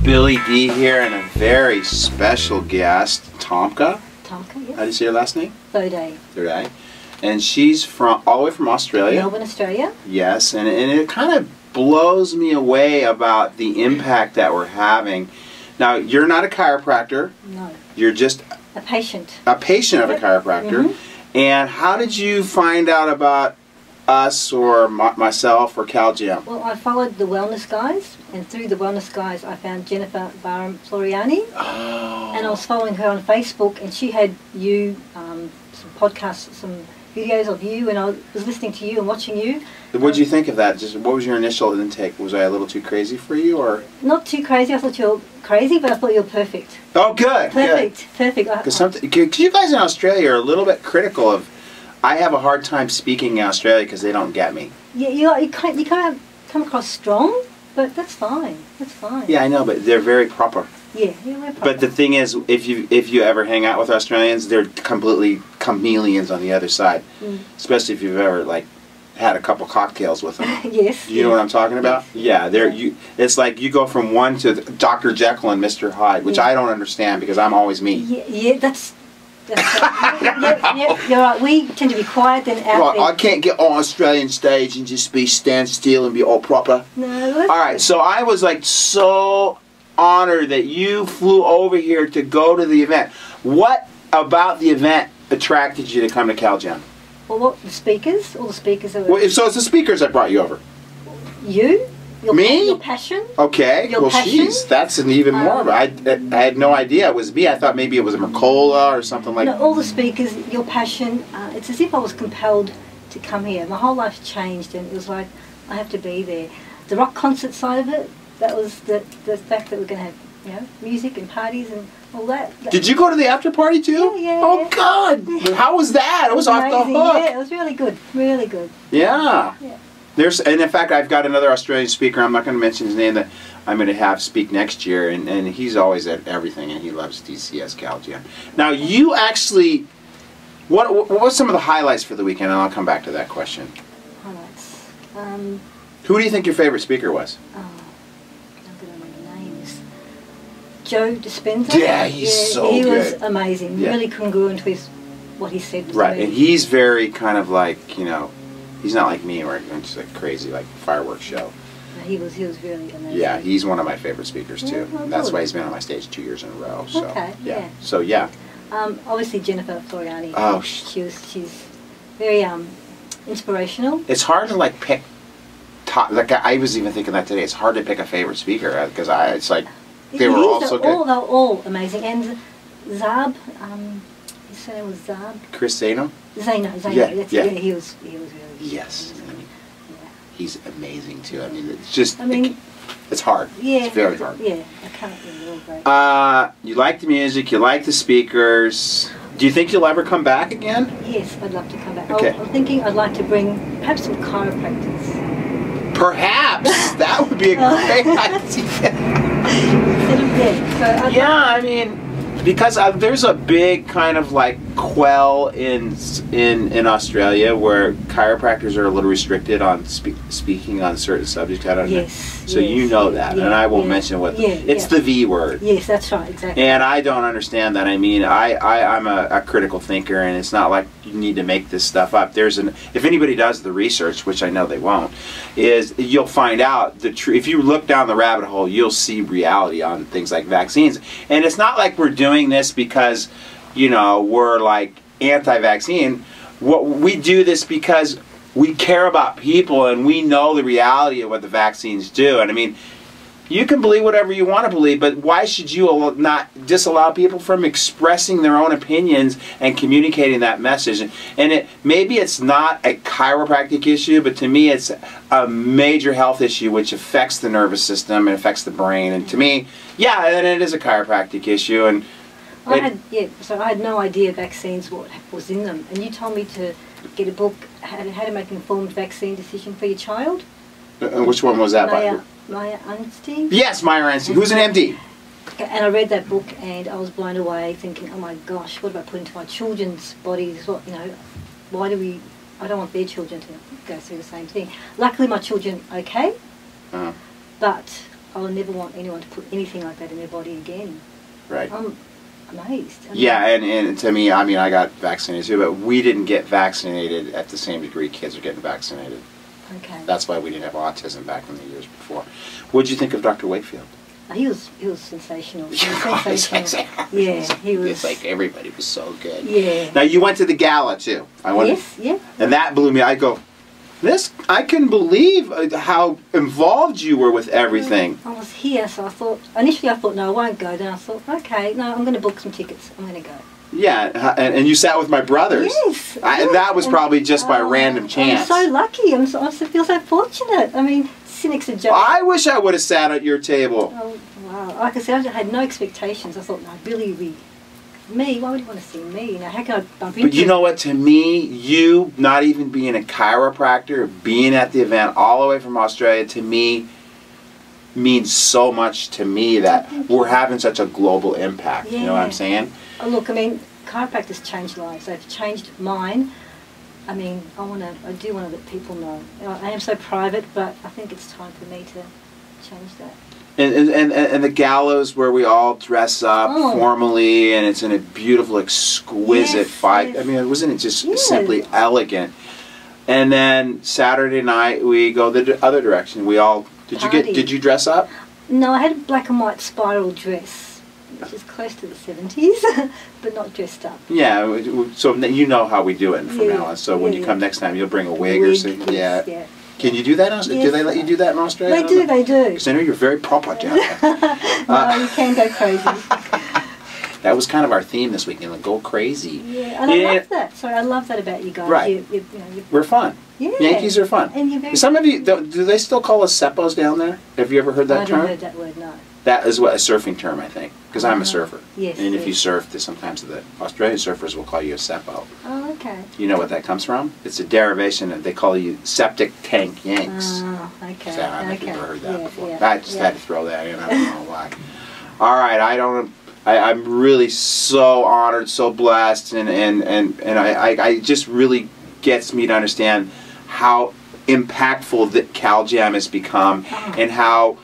Billy D here and a very special guest, Tomka. Tomka, yes. How do you say your last name? Third Third. And she's from all the way from Australia. Melbourne, Australia. Yes, and it kind of blows me away about the impact that we're having. Now, you're not a chiropractor. No. You're just a patient. A patient of a chiropractor. And how did you find out about us or myself or CalGym? Well, I followed the wellness guys, and through the wellness guys I found Jennifer Floriani. Oh. And I was following her on Facebook, and she had you, some podcasts, some videos of you, and I was listening to you and watching you. What did you think of that? Just what was your initial intake? Was I a little too crazy for you, or? Not too crazy. I thought you were crazy, but I thought you were perfect. Oh, good. Perfect. Perfect. Because you guys in Australia are a little bit critical of. I have a hard time speaking in Australia because they don't get me. Yeah, you kind of come across strong, but that's fine. That's fine. Yeah, I know, but they're very proper. Yeah, you're very proper. But the thing is, if you ever hang out with Australians, they're completely chameleons on the other side. Especially if you've ever had a couple cocktails with them. Yes. Do you know what I'm talking about? Yes. Yeah, it's like you go from one to Dr. Jekyll and Mr. Hyde, which I don't understand because I'm always me. Yeah, that's right. Yeah, you're right. We tend to be quiet and out. Right, I can't get on Australian stage and just stand still and be all proper. No. All right, so I was so honored that you flew over here to go to the event. What about the event attracted you to come to CalGym? Well, the speakers? All the speakers are... Well, so it's the speakers that brought you over. You? Me? Your passion? Okay. Your passion? Jeez, that's an even more. I had no idea it was me. I thought maybe it was a Mercola or something like that. No, all the speakers, your passion. It's as if I was compelled to come here. My whole life changed, and it was like, I have to be there. The rock concert side of it, that was the fact that we're going to have, music and parties and all that. Did you go to the after party too? Yeah. Oh, God. How was that? It was off the hook. Yeah, it was really good. Really good. Yeah. And in fact, I've got another Australian speaker. I'm not going to mention his name that I'm going to have speak next year, and he's always at everything, and he loves DCS CalGym. Now, you actually, what was some of the highlights for the weekend? And I'll come back to that question. Highlights. Who do you think your favorite speaker was? I'm going to remember names. Joe Dispenza. Yeah, he's so good. He was amazing. Yeah. Really congruent with what he said. Right, and he's very kind of like, he's not like me where it's just like crazy, like fireworks show. No, he was really amazing. Yeah, he's one of my favorite speakers too. Well, That's why he's been on my stage 2 years in a row. So, okay, yeah. So, yeah. Obviously Jennifer Floriani. Oh, she's very inspirational. It's hard to pick. I was even thinking that today. It's hard to pick a favorite speaker because it's like they were all so good. They're all amazing. And Zab, his surname was Zab. Chris Zano? Zano. Yeah. He was really good. Yes. He's amazing too. I mean, it's just. It's hard. Yeah. It's very hard. Yeah. I can't remember. You like the music. You like the speakers. Do you think you'll ever come back again? Yes, I'd love to come back. Okay. I'm thinking I'd like to bring perhaps some chiropractors. Perhaps that would be a great idea. Yeah, I mean, because there's a big kind of quell in Australia where chiropractors are a little restricted on speaking on certain subjects. I don't know. So you know that, and I won't mention what. It's the V word. Yes, that's right, exactly. And I don't understand that. I mean, I'm a critical thinker, and it's not like you need to make this stuff up. If anybody does the research, which I know they won't, is you'll find out the truth. If you look down the rabbit hole, you'll see reality on things like vaccines. And it's not like we're doing this because, we're anti-vaccine. We do this because we care about people and we know the reality of what the vaccines do. And I mean, you can believe whatever you want to believe, but why should you not disallow people from expressing their own opinions and communicating that message? And maybe it's not a chiropractic issue, but to me it's a major health issue which affects the nervous system and affects the brain. And to me, then it is a chiropractic issue. And I had no idea vaccines, what was in them. And you told me to get a book, how to make an informed vaccine decision for your child. Which one was that by? Maya Anstey? Yes, Maya Anstey, who's an MD. And I read that book and I was blown away thinking, oh my gosh, what have I put into my children's bodies? Why do we I don't want their children to go through the same thing. Luckily, my children okay, but I'll never want anyone to put anything like that in their body again. Right. I'm amazed. Yeah, and to me, I mean, I got vaccinated too, but we didn't get vaccinated at the same degree kids are getting vaccinated. Okay. That's why we didn't have autism back in the years before. What did you think of Dr. Wakefield? He was sensational. He was sensational. Yeah, he was. It's like everybody was so good. Yeah. Now you went to the gala too. Yes, yeah. And that blew me. I go, I couldn't believe how involved you were with everything. I was here, so I thought, initially I thought, no, I won't go. Then I thought, okay, no, I'm going to book some tickets. I'm going to go. Yeah, and you sat with my brothers. Yes. And that was probably just by random chance. I'm so lucky. I feel so fortunate. I mean, cynics are joking. I wish I would have sat at your table. Oh, wow. Like I said, I had no expectations. I thought, no, Billy would be me. Why would he want to see me? You know, how can I bump into But you know what? To me, you not even being a chiropractor, being at the event all the way from Australia, to me, means so much to me that we're having such a global impact. Yeah. You know what I'm saying? Oh, look, I mean, chiropractors change lives. They've changed mine. I mean, I do want to let people know. You know, I am so private, but I think it's time for me to change that. And the galas where we all dress up formally, and it's in a beautiful, exquisite fight. Yes. I mean, wasn't it just simply elegant? And then Saturday night we go the other direction. We all did you dress up? No, I had a black and white spiral dress, which is close to the 70s, but not dressed up. Yeah, so you know how we do it from now on. So when you come next time, you'll bring a wig or something. Yeah. Can you do that? Yes. Do they let you do that in Australia? They do. Because I know you're very proper down there. No, you can go crazy. That was kind of our theme this weekend, like go crazy. Yeah, and I love that. Sorry, I love that about you guys. Right. We're fun. Yeah. Yankees are fun. And you're very Some of you, do they still call us seppos down there? Have you ever heard that term? I haven't heard that word, no. That is a surfing term, I think, because I'm a surfer. Yes. And if you surf, sometimes the Australian surfers will call you a seppo. Oh, okay. You know what that comes from? It's a derivation of, they call you septic tank Yanks. Oh, okay. So I don't know if you've ever heard that before. Yeah, I just had to throw that in. I don't know why. All right, I'm really so honored, so blessed, and I just really gets me to understand how impactful that CalJam has become, and how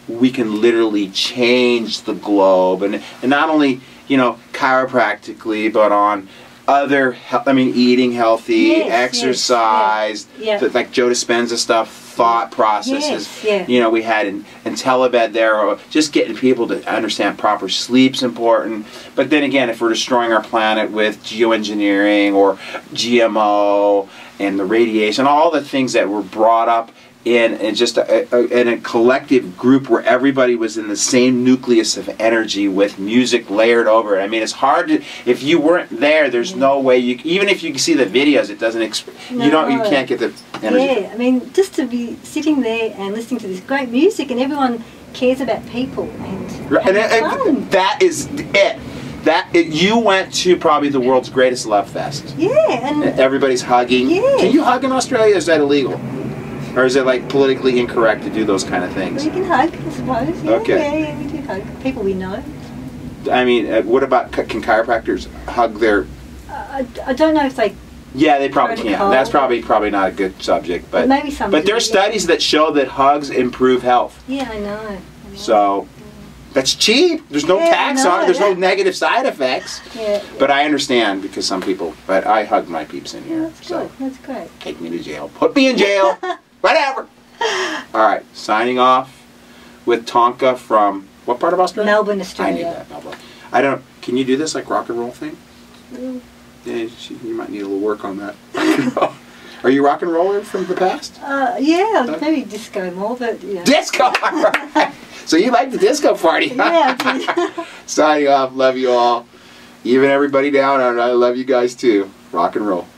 we can literally change the globe, and not only, you know, chiropractically, but on other, eating healthy, exercise, like Joe Dispenza stuff, thought processes. You know, we had in Telebed there, or just getting people to understand proper sleep's important. But then again, if we're destroying our planet with geoengineering or GMO and the radiation, all the things that were brought up in just in a collective group where everybody was in the same nucleus of energy with music layered over it. I mean, it's hard to, if you weren't there, there's no way you, even if you see the videos, it doesn't, you can't get the energy. Yeah, I mean, just to be sitting there and listening to this great music, and everyone cares about people and fun. That is it. You went to probably the world's greatest love fest. Yeah, and everybody's hugging. Yes. Can you hug in Australia? Is that illegal? Or is it like politically incorrect to do those kind of things? Well, you can hug, I suppose. Yeah, okay. Yeah, we do hug. People we know. I mean, what about, can chiropractors hug their... I don't know if they... Yeah, they probably can. That's probably not a good subject. But maybe some. But there are studies that show that hugs improve health. Yeah, I know. So... That's cheap. There's no tax on it. There's no negative side effects. Yeah. But I understand, because some people... But I hug my peeps in here. Yeah, that's good. That's great. Take me to jail. Put me in jail. Whatever. All right. Signing off with Tonka from... What part of Australia? Melbourne, Australia. I knew that. Melbourne. I don't... Can you do this, like rock and roll thing? Yeah, you might need a little work on that. Are you rock and roller from the past? Yeah, maybe disco more, but... Yeah. Disco! So you like the disco party? Yeah, I did. Signing off. Love you all. Even everybody down, and I love you guys too. Rock and roll.